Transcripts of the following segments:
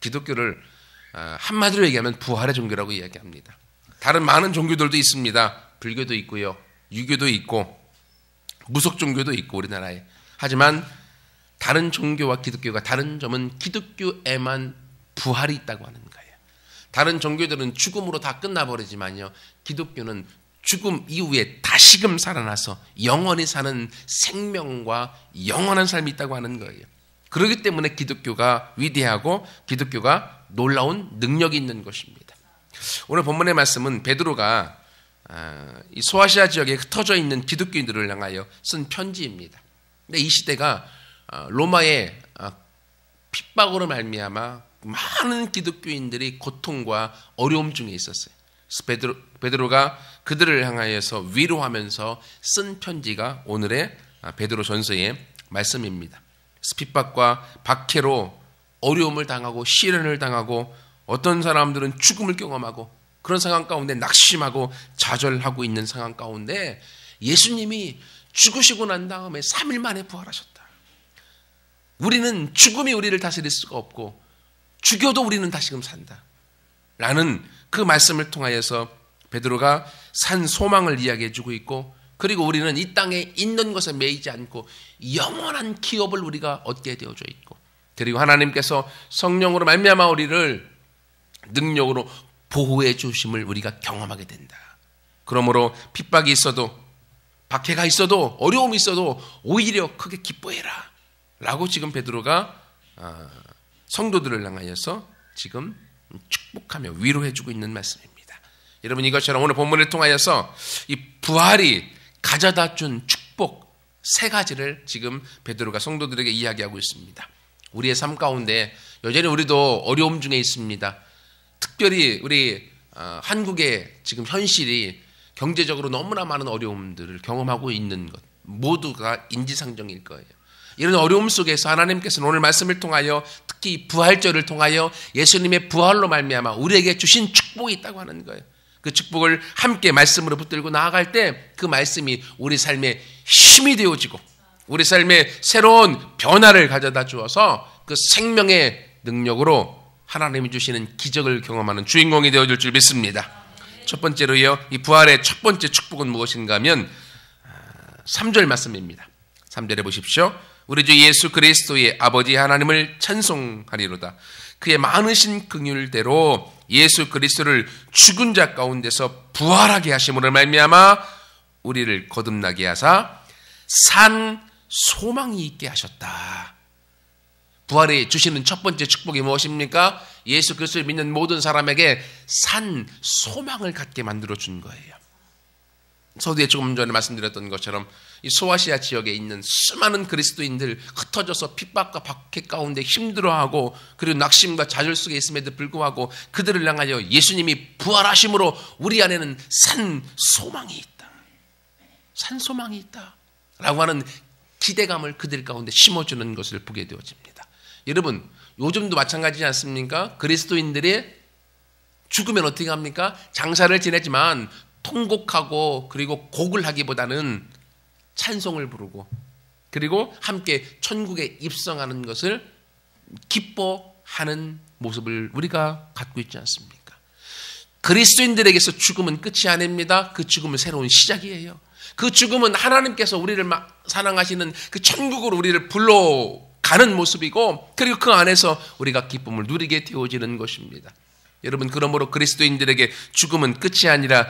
기독교를 한마디로 얘기하면 부활의 종교라고 이야기합니다. 다른 많은 종교들도 있습니다. 불교도 있고요, 유교도 있고 무속 종교도 있고 우리나라에. 하지만 다른 종교와 기독교가 다른 점은 기독교에만 부활이 있다고 하는 거예요. 다른 종교들은 죽음으로 다 끝나버리지만요, 기독교는 죽음 이후에 다시금 살아나서 영원히 사는 생명과 영원한 삶이 있다고 하는 거예요. 그렇기 때문에 기독교가 위대하고 기독교가 놀라운 능력이 있는 것입니다. 오늘 본문의 말씀은 베드로가 이 소아시아 지역에 흩어져 있는 기독교인들을 향하여 쓴 편지입니다. 근데 이 시대가 로마의 핍박으로 말미암아 많은 기독교인들이 고통과 어려움 중에 있었어요. 그래서 베드로가 그들을 향하여서 위로하면서 쓴 편지가 오늘의 베드로 전서의 말씀입니다. 핍박과 박해로 어려움을 당하고 시련을 당하고 어떤 사람들은 죽음을 경험하고 그런 상황 가운데 낙심하고 좌절하고 있는 상황 가운데 예수님이 죽으시고 난 다음에 3일 만에 부활하셨다. 우리는 죽음이 우리를 다스릴 수가 없고 죽여도 우리는 다시금 산다. 라는 그 말씀을 통하여서 베드로가 산 소망을 이야기해 주고 있고, 그리고 우리는 이 땅에 있는 것에 매이지 않고 영원한 기업을 우리가 얻게 되어져 있고, 그리고 하나님께서 성령으로 말미암아 우리를 능력으로 보호해 주심을 우리가 경험하게 된다. 그러므로 핍박이 있어도 박해가 있어도 어려움이 있어도 오히려 크게 기뻐해라 라고 지금 베드로가 성도들을 향하여서 지금 축복하며 위로해 주고 있는 말씀입니다. 여러분, 이것처럼 오늘 본문을 통하여서 이 부활이 가져다 준 축복 세 가지를 지금 베드로가 성도들에게 이야기하고 있습니다. 우리의 삶 가운데 여전히 우리도 어려움 중에 있습니다. 특별히 우리 한국의 지금 현실이 경제적으로 너무나 많은 어려움들을 경험하고 있는 것 모두가 인지상정일 거예요. 이런 어려움 속에서 하나님께서는 오늘 말씀을 통하여 특히 부활절을 통하여 예수님의 부활로 말미암아 우리에게 주신 축복이 있다고 하는 거예요. 그 축복을 함께 말씀으로 붙들고 나아갈 때 그 말씀이 우리 삶에 힘이 되어지고 우리 삶에 새로운 변화를 가져다 주어서 그 생명의 능력으로 하나님이 주시는 기적을 경험하는 주인공이 되어줄 줄 믿습니다. 첫 번째로요, 이 부활의 첫 번째 축복은 무엇인가 하면 3절 말씀입니다. 3절에 보십시오. 우리 주 예수 그리스도의 아버지 하나님을 찬송하리로다. 그의 많으신 긍휼대로 예수 그리스도를 죽은 자 가운데서 부활하게 하심으로 말미암아 우리를 거듭나게 하사 산 소망이 있게 하셨다. 부활이 주시는 첫 번째 축복이 무엇입니까? 예수 그리스도를 믿는 모든 사람에게 산 소망을 갖게 만들어 준 거예요. 서두에 조금 전에 말씀드렸던 것처럼 이 소아시아 지역에 있는 수많은 그리스도인들 흩어져서 핍박과 박해 가운데 힘들어하고 그리고 낙심과 좌절 속에 있음에도 불구하고 그들을 향하여 예수님이 부활하심으로 우리 안에는 산 소망이 있다. 산 소망이 있다. 라고 하는 기대감을 그들 가운데 심어주는 것을 보게 되어집니다. 여러분, 요즘도 마찬가지지 않습니까? 그리스도인들이 죽으면 어떻게 합니까? 장사를 지내지만 통곡하고 그리고 곡을 하기보다는 찬송을 부르고 그리고 함께 천국에 입성하는 것을 기뻐하는 모습을 우리가 갖고 있지 않습니까? 그리스도인들에게서 죽음은 끝이 아닙니다. 그 죽음은 새로운 시작이에요. 그 죽음은 하나님께서 우리를 사랑하시는 그 천국으로 우리를 불러가는 모습이고 그리고 그 안에서 우리가 기쁨을 누리게 되어지는 것입니다. 여러분, 그러므로 그리스도인들에게 죽음은 끝이 아니라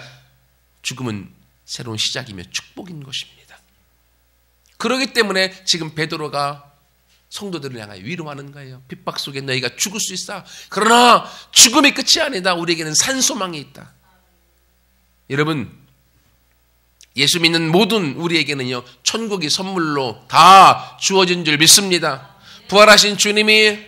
죽음은 새로운 시작이며 축복인 것입니다. 그렇기 때문에 지금 베드로가 성도들을 향하여 위로하는 거예요. 핍박 속에 너희가 죽을 수 있어. 그러나 죽음이 끝이 아니다. 우리에게는 산소망이 있다. 여러분, 예수 믿는 모든 우리에게는요, 천국이 선물로 다 주어진 줄 믿습니다. 부활하신 주님이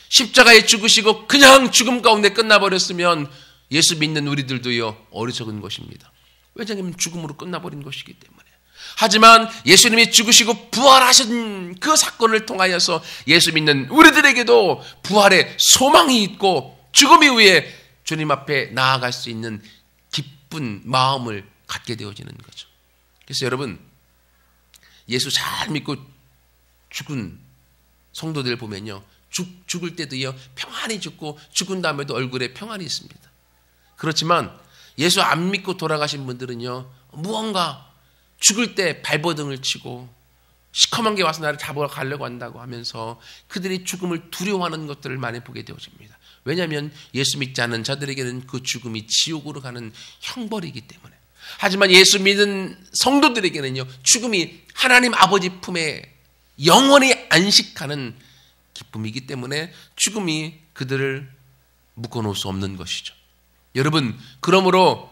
십자가에 죽으시고 그냥 죽음 가운데 끝나버렸으면 예수 믿는 우리들도요, 어리석은 것입니다. 왜냐하면 죽음으로 끝나버린 것이기 때문에. 하지만 예수님이 죽으시고 부활하신 그 사건을 통하여서 예수 믿는 우리들에게도 부활의 소망이 있고 죽음 이후에 주님 앞에 나아갈 수 있는 기쁜 마음을 갖게 되어지는 거죠. 그래서 여러분, 예수 잘 믿고 죽은 성도들 보면요, 죽을 때도요 평안히 죽고 죽은 다음에도 얼굴에 평안이 있습니다. 그렇지만 예수 안 믿고 돌아가신 분들은요 무언가 죽을 때 발버둥을 치고 시커먼 게 와서 나를 잡으러 가려고 한다고 하면서 그들이 죽음을 두려워하는 것들을 많이 보게 되어집니다. 왜냐하면 예수 믿지 않은 자들에게는 그 죽음이 지옥으로 가는 형벌이기 때문에. 하지만 예수 믿은 성도들에게는요 죽음이 하나님 아버지 품에 영원히 안식하는 기쁨이기 때문에 죽음이 그들을 묶어놓을 수 없는 것이죠. 여러분, 그러므로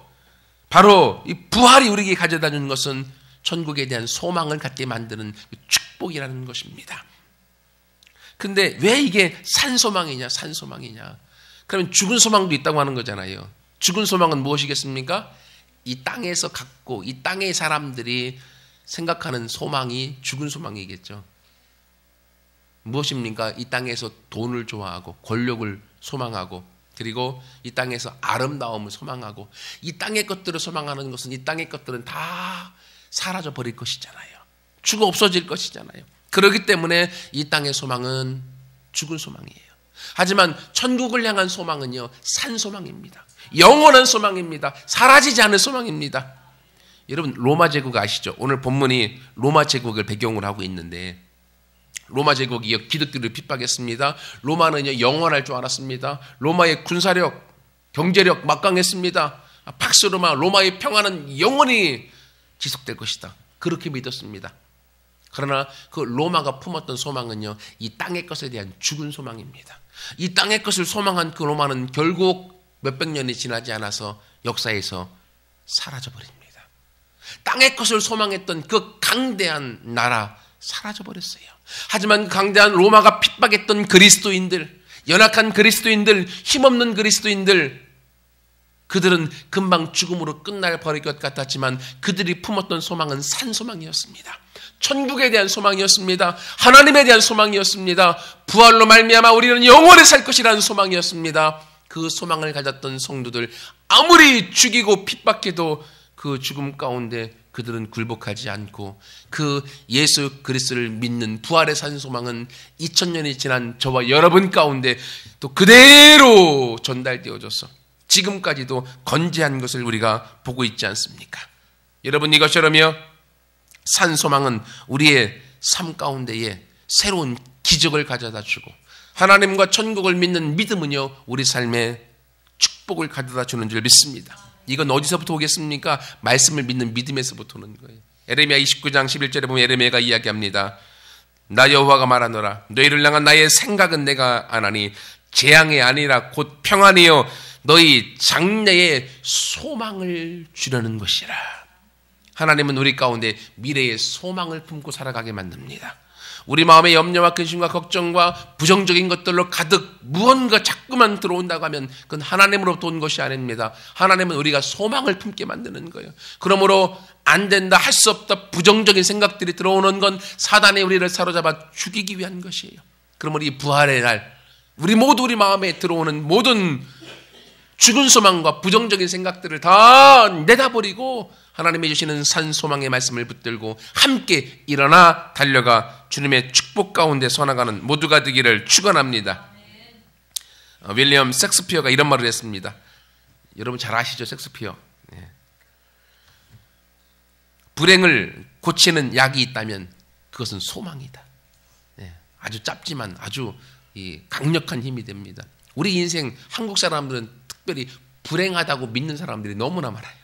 바로 이 부활이 우리에게 가져다 주는 것은 천국에 대한 소망을 갖게 만드는 축복이라는 것입니다. 근데 왜 이게 산소망이냐, 산소망이냐? 그러면 죽은 소망도 있다고 하는 거잖아요. 죽은 소망은 무엇이겠습니까? 이 땅에서 갖고 이 땅의 사람들이 생각하는 소망이 죽은 소망이겠죠. 무엇입니까? 이 땅에서 돈을 좋아하고 권력을 소망하고 그리고 이 땅에서 아름다움을 소망하고 이 땅의 것들을 소망하는 것은 이 땅의 것들은 다 사라져 버릴 것이잖아요. 죽어 없어질 것이잖아요. 그렇기 때문에 이 땅의 소망은 죽은 소망이에요. 하지만 천국을 향한 소망은요 산소망입니다. 영원한 소망입니다. 사라지지 않을 소망입니다. 여러분 로마 제국 아시죠? 오늘 본문이 로마 제국을 배경으로 하고 있는데 로마 제국이 기독교를 핍박했습니다. 로마는요 영원할 줄 알았습니다. 로마의 군사력, 경제력 막강했습니다. 박스로마 로마의 평화는 영원히 지속될 것이다. 그렇게 믿었습니다. 그러나 그 로마가 품었던 소망은요 이 땅의 것에 대한 죽은 소망입니다. 이 땅의 것을 소망한 그 로마는 결국 몇백 년이 지나지 않아서 역사에서 사라져버립니다. 땅의 것을 소망했던 그 강대한 나라 사라져버렸어요. 하지만 그 강대한 로마가 핍박했던 그리스도인들, 연약한 그리스도인들, 힘없는 그리스도인들, 그들은 금방 죽음으로 끝날 버릴 것 같았지만 그들이 품었던 소망은 산소망이었습니다. 천국에 대한 소망이었습니다. 하나님에 대한 소망이었습니다. 부활로 말미암아 우리는 영원히 살 것이라는 소망이었습니다. 그 소망을 가졌던 성도들, 아무리 죽이고 핍박해도 그 죽음 가운데 그들은 굴복하지 않고 그 예수 그리스도를 믿는 부활의 산 소망은 2000년이 지난 저와 여러분 가운데 또 그대로 전달되어져서 지금까지도 건재한 것을 우리가 보고 있지 않습니까? 여러분, 이것처럼요 산 소망은 우리의 삶 가운데에 새로운 기적을 가져다 주고 하나님과 천국을 믿는 믿음은요 우리 삶에 축복을 가져다 주는 줄 믿습니다. 이건 어디서부터 오겠습니까? 말씀을 믿는 믿음에서부터 오는 거예요. 에레미야 29장 11절에 보면 에레미야가 이야기합니다. 나 여호와가 말하노라. 너희를 향한 나의 생각은 내가 아나니 재앙이 아니라 곧 평안이요 너희 장래에 소망을 주려는 것이라. 하나님은 우리 가운데 미래의 소망을 품고 살아가게 만듭니다. 우리 마음에 염려와 근심과 걱정과 부정적인 것들로 가득 무언가 자꾸만 들어온다고 하면 그건 하나님으로부터 온 것이 아닙니다. 하나님은 우리가 소망을 품게 만드는 거예요. 그러므로 안 된다, 할 수 없다, 부정적인 생각들이 들어오는 건 사단이 우리를 사로잡아 죽이기 위한 것이에요. 그러므로 이 부활의 날 우리 모두 우리 마음에 들어오는 모든 죽은 소망과 부정적인 생각들을 다 내다버리고 하나님이 주시는 산 소망의 말씀을 붙들고 함께 일어나 달려가 주님의 축복 가운데 서나가는 모두가 되기를 축원합니다. 윌리엄 셰익스피어가 이런 말을 했습니다. 여러분 잘 아시죠? 셰익스피어. 불행을 고치는 약이 있다면 그것은 소망이다. 아주 짧지만 아주 강력한 힘이 됩니다. 우리 인생 한국 사람들은 특별히 불행하다고 믿는 사람들이 너무나 많아요.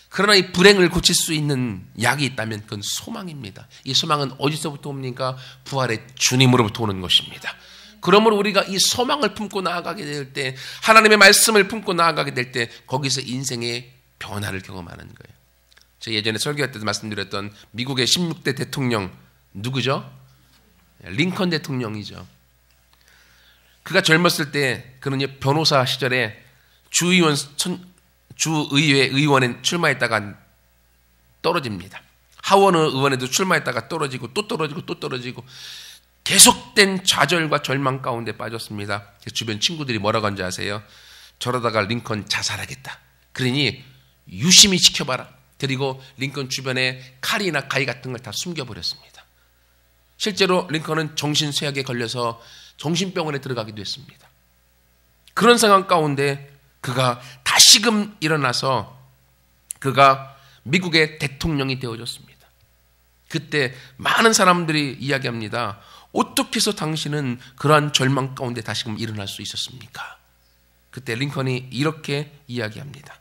그러나 이 불행을 고칠 수 있는 약이 있다면 그건 소망입니다. 이 소망은 어디서부터 옵니까? 부활의 주님으로부터 오는 것입니다. 그러므로 우리가 이 소망을 품고 나아가게 될 때, 하나님의 말씀을 품고 나아가게 될 때 거기서 인생의 변화를 경험하는 거예요. 제가 예전에 설교할 때도 말씀드렸던 미국의 16대 대통령 누구죠? 링컨 대통령이죠. 그가 젊었을 때 그는 변호사 시절에 주의회 의원에 출마했다가 떨어집니다. 하원 의원에도 출마했다가 떨어지고 또 떨어지고 또 떨어지고 계속된 좌절과 절망 가운데 빠졌습니다. 주변 친구들이 뭐라고 한지 아세요? 저러다가 링컨 자살하겠다. 그러니 유심히 지켜봐라. 그리고 링컨 주변에 칼이나 가위 같은 걸 다 숨겨버렸습니다. 실제로 링컨은 정신쇠약에 걸려서 정신병원에 들어가기도 했습니다. 그런 상황 가운데 그가 다시금 일어나서 그가 미국의 대통령이 되어졌습니다. 그때 많은 사람들이 이야기합니다. 어떻게 해서 당신은 그러한 절망 가운데 다시금 일어날 수 있었습니까? 그때 링컨이 이렇게 이야기합니다.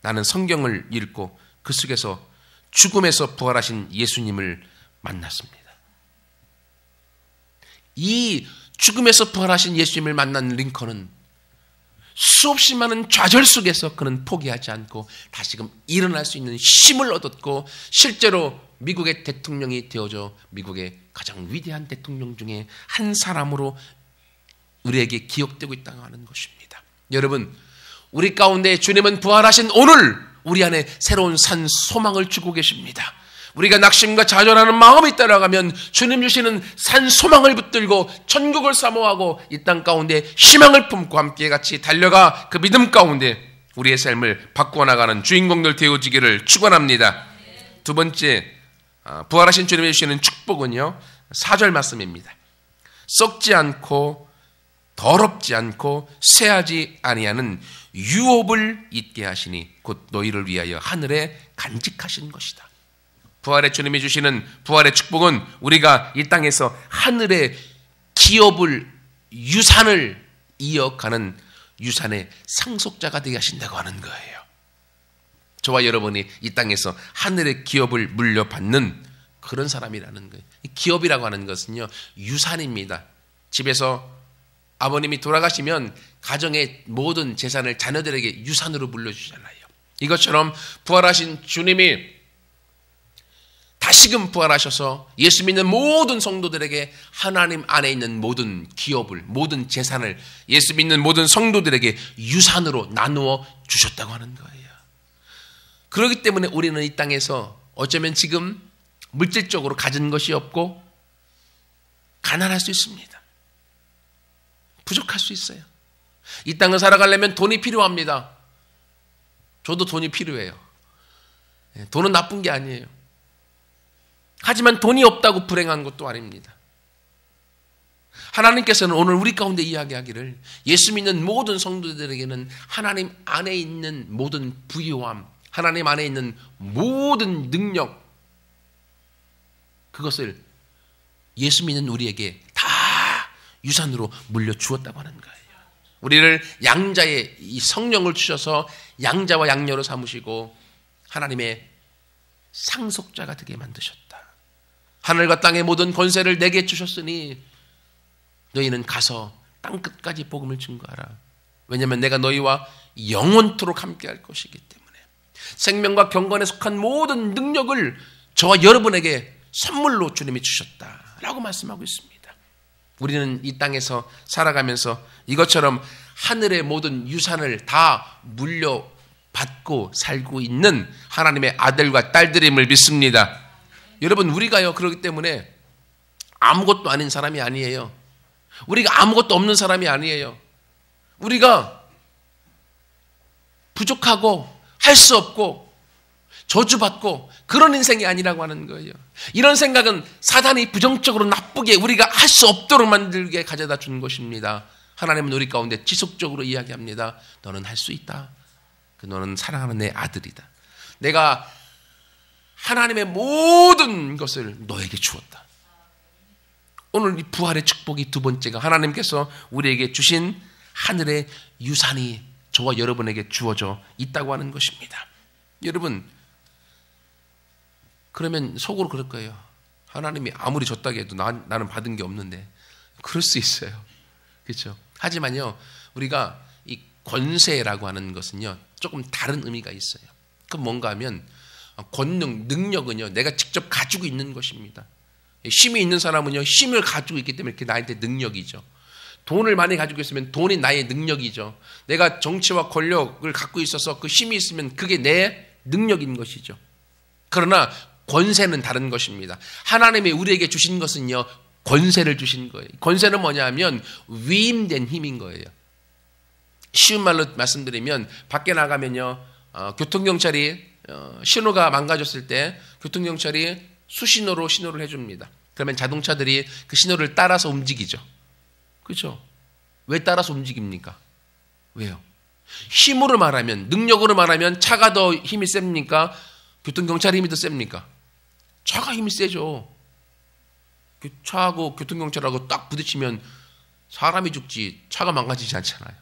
나는 성경을 읽고 그 속에서 죽음에서 부활하신 예수님을 만났습니다. 이 죽음에서 부활하신 예수님을 만난 링컨은 수없이 많은 좌절 속에서 그는 포기하지 않고 다시금 일어날 수 있는 힘을 얻었고 실제로 미국의 대통령이 되어져 미국의 가장 위대한 대통령 중에 한 사람으로 우리에게 기억되고 있다고 하는 것입니다. 여러분, 우리 가운데 주님은 부활하신 오늘 우리 안에 새로운 산 소망을 주고 계십니다. 우리가 낙심과 좌절하는 마음이 따라가면 주님 주시는 산 소망을 붙들고 천국을 사모하고 이 땅 가운데 희망을 품고 함께 같이 달려가 그 믿음 가운데 우리의 삶을 바꾸어 나가는 주인공들 되어지기를 축원합니다. 두 번째, 부활하신 주님이 주시는 축복은요, 4절 말씀입니다. 썩지 않고 더럽지 않고 쇠하지 아니하는 유업을 있게 하시니 곧 너희를 위하여 하늘에 간직하신 것이다. 부활의 주님이 주시는 부활의 축복은 우리가 이 땅에서 하늘의 기업을, 유산을 이어가는 유산의 상속자가 되게 하신다고 하는 거예요. 저와 여러분이 이 땅에서 하늘의 기업을 물려받는 그런 사람이라는 거예요. 기업이라고 하는 것은요, 유산입니다. 집에서 아버님이 돌아가시면 가정의 모든 재산을 자녀들에게 유산으로 물려주잖아요. 이것처럼 부활하신 주님이 다시금 부활하셔서 예수 믿는 모든 성도들에게 하나님 안에 있는 모든 기업을, 모든 재산을 예수 믿는 모든 성도들에게 유산으로 나누어 주셨다고 하는 거예요. 그렇기 때문에 우리는 이 땅에서 어쩌면 지금 물질적으로 가진 것이 없고 가난할 수 있습니다. 부족할 수 있어요. 이 땅을 살아가려면 돈이 필요합니다. 저도 돈이 필요해요. 돈은 나쁜 게 아니에요. 하지만 돈이 없다고 불행한 것도 아닙니다. 하나님께서는 오늘 우리 가운데 이야기하기를 예수 믿는 모든 성도들에게는 하나님 안에 있는 모든 부유함, 하나님 안에 있는 모든 능력, 그것을 예수 믿는 우리에게 다 유산으로 물려주었다고 하는 거예요. 우리를 양자의 이 성령을 주셔서 양자와 양녀로 삼으시고 하나님의 상속자가 되게 만드셨다. 하늘과 땅의 모든 권세를 내게 주셨으니 너희는 가서 땅끝까지 복음을 증거하라. 왜냐하면 내가 너희와 영원토록 함께할 것이기 때문에 생명과 경건에 속한 모든 능력을 저와 여러분에게 선물로 주님이 주셨다라고 말씀하고 있습니다. 우리는 이 땅에서 살아가면서 이것처럼 하늘의 모든 유산을 다 물려받고 살고 있는 하나님의 아들과 딸들임을 믿습니다. 여러분, 우리가요, 그렇기 때문에 아무것도 아닌 사람이 아니에요. 우리가 아무것도 없는 사람이 아니에요. 우리가 부족하고 할 수 없고 저주받고 그런 인생이 아니라고 하는 거예요. 이런 생각은 사단이 부정적으로 나쁘게 우리가 할 수 없도록 만들게 가져다 준 것입니다. 하나님은 우리 가운데 지속적으로 이야기합니다. 너는 할 수 있다. 너는 사랑하는 내 아들이다. 내가 하나님의 모든 것을 너에게 주었다. 오늘 이 부활의 축복이 두 번째가 하나님께서 우리에게 주신 하늘의 유산이 저와 여러분에게 주어져 있다고 하는 것입니다. 여러분, 그러면 속으로 그럴 거예요. 하나님이 아무리 줬다고 해도 나는 받은 게 없는데. 그럴 수 있어요. 그렇죠? 하지만요, 우리가 이 권세라고 하는 것은요, 조금 다른 의미가 있어요. 그건 뭔가 하면 권능, 능력은요, 내가 직접 가지고 있는 것입니다. 힘이 있는 사람은요, 힘을 가지고 있기 때문에 그게 나한테 능력이죠. 돈을 많이 가지고 있으면 돈이 나의 능력이죠. 내가 정치와 권력을 갖고 있어서 그 힘이 있으면 그게 내 능력인 것이죠. 그러나 권세는 다른 것입니다. 하나님이 우리에게 주신 것은요, 권세를 주신 거예요. 권세는 뭐냐 하면 위임된 힘인 거예요. 쉬운 말로 말씀드리면 밖에 나가면요, 교통경찰이 신호가 망가졌을 때 교통경찰이 수신호로 신호를 해줍니다. 그러면 자동차들이 그 신호를 따라서 움직이죠. 그렇죠? 왜 따라서 움직입니까? 왜요? 힘으로 말하면, 능력으로 말하면 차가 더 힘이 셉니까? 교통경찰의 힘이 더 셉니까? 차가 힘이 세죠. 차하고 교통경찰하고 딱 부딪히면 사람이 죽지 차가 망가지지 않잖아요.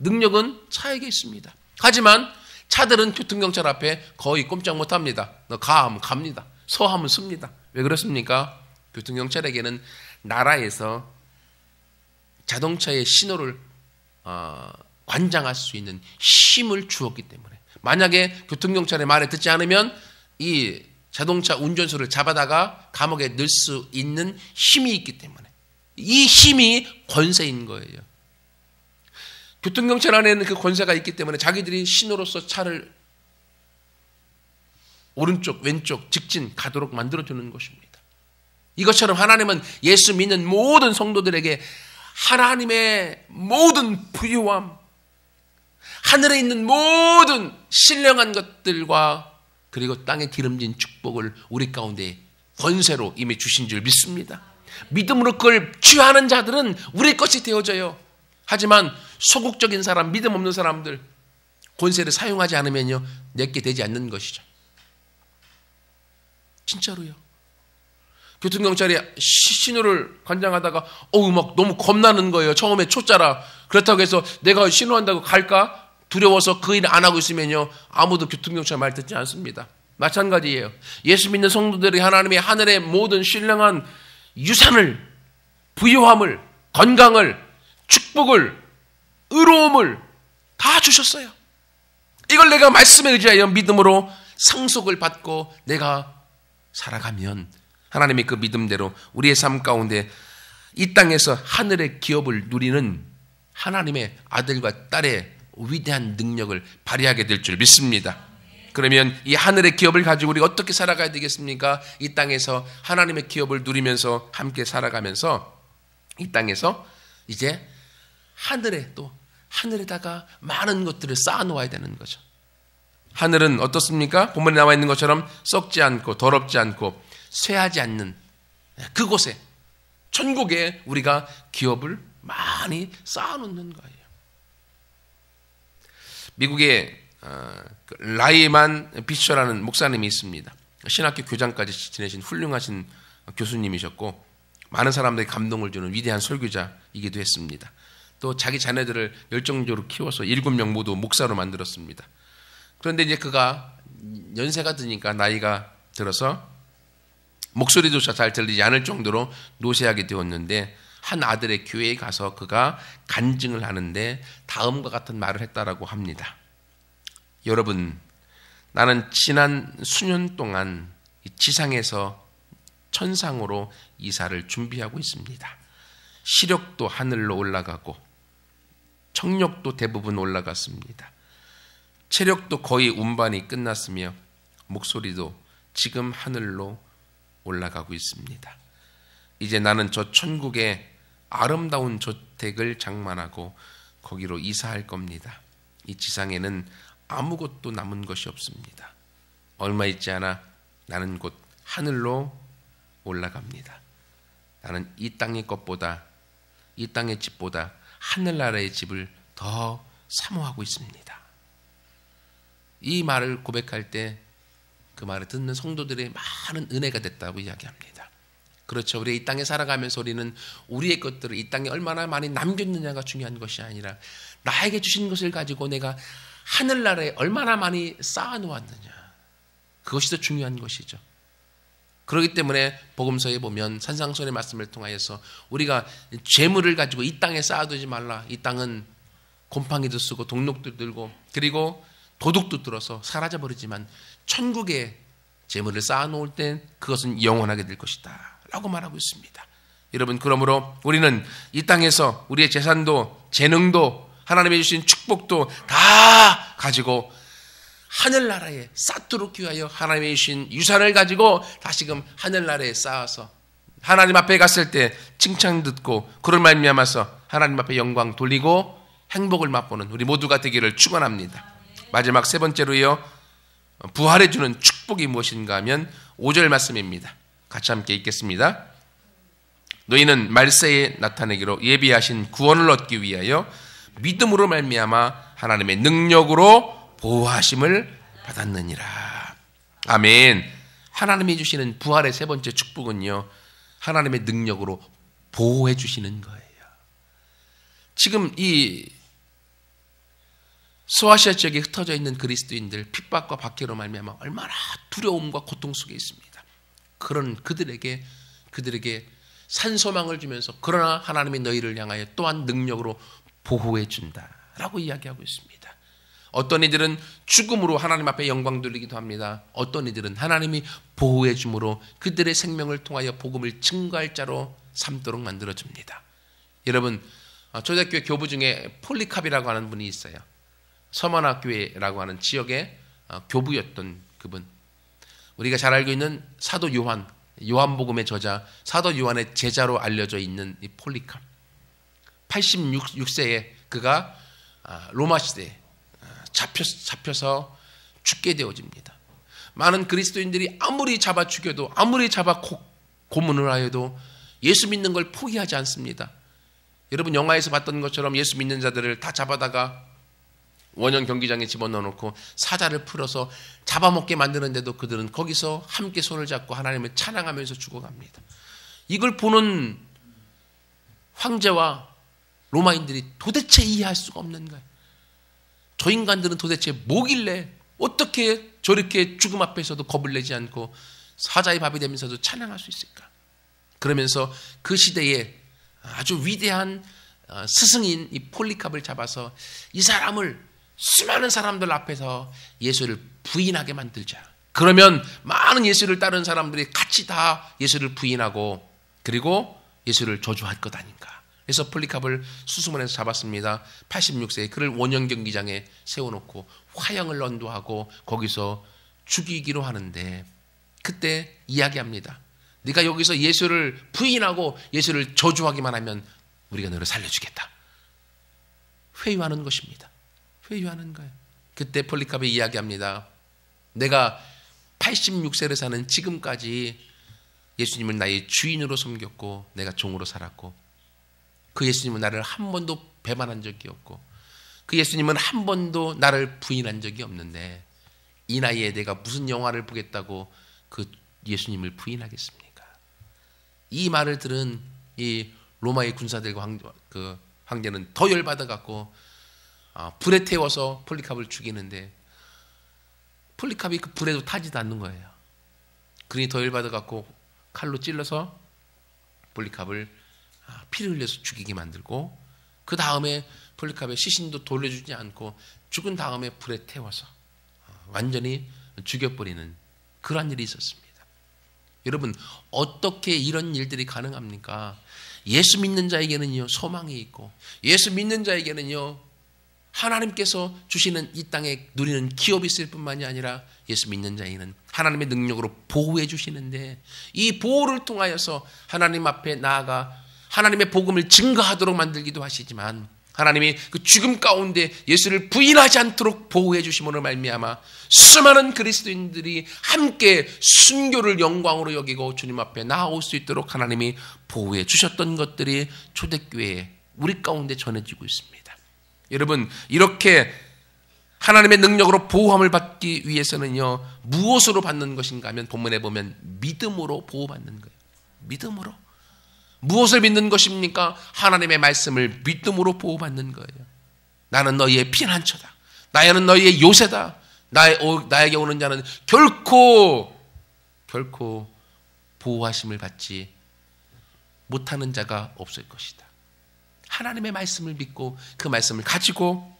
능력은 차에게 있습니다. 하지만 차들은 교통경찰 앞에 거의 꼼짝 못합니다. 너 가 하면 갑니다. 서 하면 섭니다. 왜 그렇습니까? 교통경찰에게는 나라에서 자동차의 신호를 관장할 수 있는 힘을 주었기 때문에, 만약에 교통경찰의 말에 듣지 않으면 이 자동차 운전수를 잡아다가 감옥에 넣을 수 있는 힘이 있기 때문에, 이 힘이 권세인 거예요. 교통경찰 안에는 그 권세가 있기 때문에 자기들이 신호로서 차를 오른쪽 왼쪽 직진 가도록 만들어주는 것입니다. 이것처럼 하나님은 예수 믿는 모든 성도들에게 하나님의 모든 부유함, 하늘에 있는 모든 신령한 것들과 그리고 땅에 기름진 축복을 우리 가운데 권세로 이미 주신 줄 믿습니다. 믿음으로 그걸 취하는 자들은 우리 것이 되어져요. 하지만 소극적인 사람, 믿음 없는 사람들, 권세를 사용하지 않으면요, 내게 되지 않는 것이죠. 진짜로요. 교통경찰이 신호를 관장하다가 막 너무 겁나는 거예요. 처음에 초짜라. 그렇다고 해서 내가 신호한다고 갈까? 두려워서 그 일을 안 하고 있으면요, 아무도 교통경찰 말 듣지 않습니다. 마찬가지예요. 예수 믿는 성도들이 하나님의 하늘의 모든 신령한 유산을, 부유함을, 건강을, 축복을, 의로움을 다 주셨어요. 이걸 내가 말씀에 의지하여 믿음으로 상속을 받고 내가 살아가면 하나님의 그 믿음대로 우리의 삶 가운데 이 땅에서 하늘의 기업을 누리는 하나님의 아들과 딸의 위대한 능력을 발휘하게 될 줄 믿습니다. 그러면 이 하늘의 기업을 가지고 우리가 어떻게 살아가야 되겠습니까? 이 땅에서 하나님의 기업을 누리면서 함께 살아가면서 이 땅에서 이제 하늘에다가 많은 것들을 쌓아놓아야 되는 거죠. 하늘은 어떻습니까? 본문에 나와 있는 것처럼 썩지 않고 더럽지 않고 쇠하지 않는 그곳에, 천국에 우리가 기업을 많이 쌓아놓는 거예요. 미국에 라이만 비셔라는 목사님이 있습니다. 신학교 교장까지 지내신 훌륭하신 교수님이셨고 많은 사람들에게 감동을 주는 위대한 설교자이기도 했습니다. 또 자기 자녀들을 열정적으로 키워서 7명 모두 목사로 만들었습니다. 그런데 이제 그가 연세가 드니까, 나이가 들어서 목소리조차 잘 들리지 않을 정도로 노쇠하게 되었는데, 한 아들의 교회에 가서 그가 간증을 하는데 다음과 같은 말을 했다라고 합니다. 여러분, 나는 지난 수년 동안 지상에서 천상으로 이사를 준비하고 있습니다. 시력도 하늘로 올라가고 청력도 대부분 올라갔습니다. 체력도 거의 운반이 끝났으며 목소리도 지금 하늘로 올라가고 있습니다. 이제 나는 저 천국에 아름다운 저택을 장만하고 거기로 이사할 겁니다. 이 지상에는 아무것도 남은 것이 없습니다. 얼마 있지 않아 나는 곧 하늘로 올라갑니다. 나는 이 땅의 것보다, 이 땅의 집보다 하늘나라의 집을 더 사모하고 있습니다. 이 말을 고백할 때 그 말을 듣는 성도들의 많은 은혜가 됐다고 이야기합니다. 그렇죠. 우리 이 땅에 살아가면서 우리는 우리의 것들을 이 땅에 얼마나 많이 남겼느냐가 중요한 것이 아니라 나에게 주신 것을 가지고 내가 하늘나라에 얼마나 많이 쌓아놓았느냐, 그것이 더 중요한 것이죠. 그렇기 때문에 복음서에 보면 산상수훈의 말씀을 통하여서 우리가 재물을 가지고 이 땅에 쌓아두지 말라. 이 땅은 곰팡이도 쓰고 동록도 들고 그리고 도둑도 들어서 사라져버리지만 천국에 재물을 쌓아놓을 땐 그것은 영원하게 될 것이다 라고 말하고 있습니다. 여러분, 그러므로 우리는 이 땅에서 우리의 재산도 재능도 하나님이 주신 축복도 다 가지고 하늘나라에 쌓도록 위하여 하나님이 주신 유산을 가지고 다시금 하늘나라에 쌓아서 하나님 앞에 갔을 때 칭찬 듣고 그럴 말미암아서 하나님 앞에 영광 돌리고 행복을 맛보는 우리 모두가 되기를 축원합니다. 마지막 세 번째로요, 부활해 주는 축복이 무엇인가 하면 5절 말씀입니다. 같이 함께 읽겠습니다. 너희는 말세에 나타내기로 예비하신 구원을 얻기 위하여 믿음으로 말미암아 하나님의 능력으로 보호하심을 받았느니라. 아멘. 하나님이 주시는 부활의 세 번째 축복은요, 하나님의 능력으로 보호해 주시는 거예요. 지금 이 소아시아 지역에 흩어져 있는 그리스도인들, 핍박과 박해로 말미암아 얼마나 두려움과 고통 속에 있습니다. 그런 그들에게 산소망을 주면서 그러나 하나님이 너희를 향하여 또한 능력으로 보호해 준다라고 이야기하고 있습니다. 어떤 이들은 죽음으로 하나님 앞에 영광 돌리기도 합니다. 어떤 이들은 하나님이 보호해 줌으로 그들의 생명을 통하여 복음을 증거할 자로 삼도록 만들어 줍니다. 여러분, 초대교회 교부 중에 폴리캅이라고 하는 분이 있어요. 서머나교회라고 하는 지역의 교부였던 그분. 우리가 잘 알고 있는 사도 요한복음의 저자 사도 요한의 제자로 알려져 있는 이 폴리캅. 86세에 그가 로마 시대에 잡혀서 죽게 되어집니다. 많은 그리스도인들이 아무리 잡아 죽여도, 아무리 잡아 고문을 하여도 예수 믿는 걸 포기하지 않습니다. 여러분, 영화에서 봤던 것처럼 예수 믿는 자들을 다 잡아다가 원형 경기장에 집어넣어놓고 사자를 풀어서 잡아먹게 만드는데도 그들은 거기서 함께 손을 잡고 하나님을 찬양하면서 죽어갑니다. 이걸 보는 황제와 로마인들이 도대체 이해할 수가 없는 거예요. 저 인간들은 도대체 뭐길래 어떻게 저렇게 죽음 앞에서도 겁을 내지 않고 사자의 밥이 되면서도 찬양할 수 있을까? 그러면서 그 시대에 아주 위대한 스승인 이 폴리캅을 잡아서 이 사람을 수많은 사람들 앞에서 예수를 부인하게 만들자. 그러면 많은 예수를 따르는 사람들이 같이 다 예수를 부인하고 그리고 예수를 저주할 것 아닌가. 그래서 폴리캅을 수수문에서 잡았습니다. 86세에 그를 원형 경기장에 세워놓고 화형을 언도하고 거기서 죽이기로 하는데, 그때 이야기합니다. 네가 여기서 예수를 부인하고 예수를 저주하기만 하면 우리가 너를 살려주겠다. 회유하는 것입니다. 회유하는 거예요. 그때 폴리캅이 이야기합니다. 내가 86세를 사는 지금까지 예수님을 나의 주인으로 섬겼고 내가 종으로 살았고, 그 예수님은 나를 한 번도 배반한 적이 없고, 그 예수님은 한 번도 나를 부인한 적이 없는데 이 나이에 내가 무슨 영화를 보겠다고 그 예수님을 부인하겠습니까? 이 말을 들은 이 로마의 군사들과 황제는 더 열받아갖고 불에 태워서 폴리캅을 죽이는데 폴리캅이 그 불에도 타지도 않는 거예요. 그러니 더 열받아갖고 칼로 찔러서 폴리캅을 피를 흘려서 죽이게 만들고, 그 다음에 폴리캅의 시신도 돌려주지 않고 죽은 다음에 불에 태워서 완전히 죽여버리는 그런 일이 있었습니다. 여러분, 어떻게 이런 일들이 가능합니까? 예수 믿는 자에게는요 소망이 있고, 예수 믿는 자에게는요 하나님께서 주시는 이 땅에 누리는 기업이 있을 뿐만이 아니라 예수 믿는 자에게는 하나님의 능력으로 보호해 주시는데, 이 보호를 통하여서 하나님 앞에 나아가 하나님의 복음을 증거하도록 만들기도 하시지만, 하나님이 그 죽음 가운데 예수를 부인하지 않도록 보호해 주심으로 말미암아 수많은 그리스도인들이 함께 순교를 영광으로 여기고 주님 앞에 나아올 수 있도록 하나님이 보호해 주셨던 것들이 초대교회에 우리 가운데 전해지고 있습니다. 여러분, 이렇게 하나님의 능력으로 보호함을 받기 위해서는요 무엇으로 받는 것인가 하면 본문에 보면 믿음으로 보호받는 거예요. 믿음으로. 무엇을 믿는 것입니까? 하나님의 말씀을 믿음으로 보호받는 거예요. 나는 너희의 피난처다. 나는 너희의 요새다. 나에게 오는 자는 결코 보호하심을 받지 못하는 자가 없을 것이다. 하나님의 말씀을 믿고 그 말씀을 가지고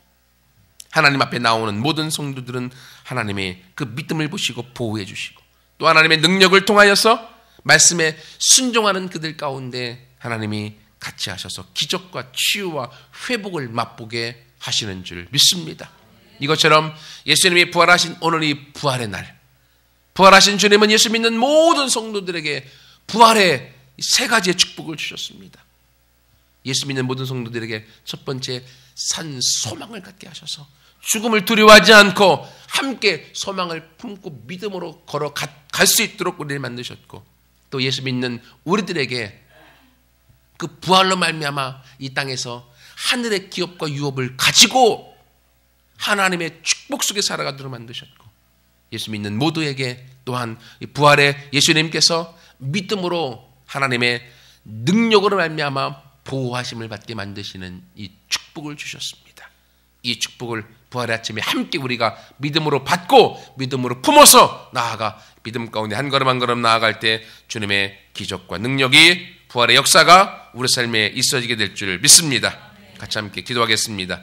하나님 앞에 나오는 모든 성도들은 하나님의 그 믿음을 보시고 보호해 주시고, 또 하나님의 능력을 통하여서 말씀에 순종하는 그들 가운데 하나님이 같이 하셔서 기적과 치유와 회복을 맛보게 하시는 줄 믿습니다. 이것처럼 예수님이 부활하신 오늘 이 부활의 날, 부활하신 주님은 예수 믿는 모든 성도들에게 부활의 세 가지의 축복을 주셨습니다. 예수 믿는 모든 성도들에게 첫 번째, 산 소망을 갖게 하셔서 죽음을 두려워하지 않고 함께 소망을 품고 믿음으로 걸어갈 수 있도록 우리를 만드셨고, 또 예수 믿는 우리들에게 그 부활로 말미암아 이 땅에서 하늘의 기업과 유업을 가지고 하나님의 축복 속에 살아가도록 만드셨고, 예수 믿는 모두에게 또한 부활의 예수님께서 믿음으로 하나님의 능력으로 말미암아 보호하심을 받게 만드시는 이 축복을 주셨습니다. 이 축복을 부활의 아침에 함께 우리가 믿음으로 받고 믿음으로 품어서 나아가 믿음 가운데 한 걸음 한 걸음 나아갈 때 주님의 기적과 능력이, 부활의 역사가 우리 삶에 있어지게 될 줄 믿습니다. 같이 함께 기도하겠습니다.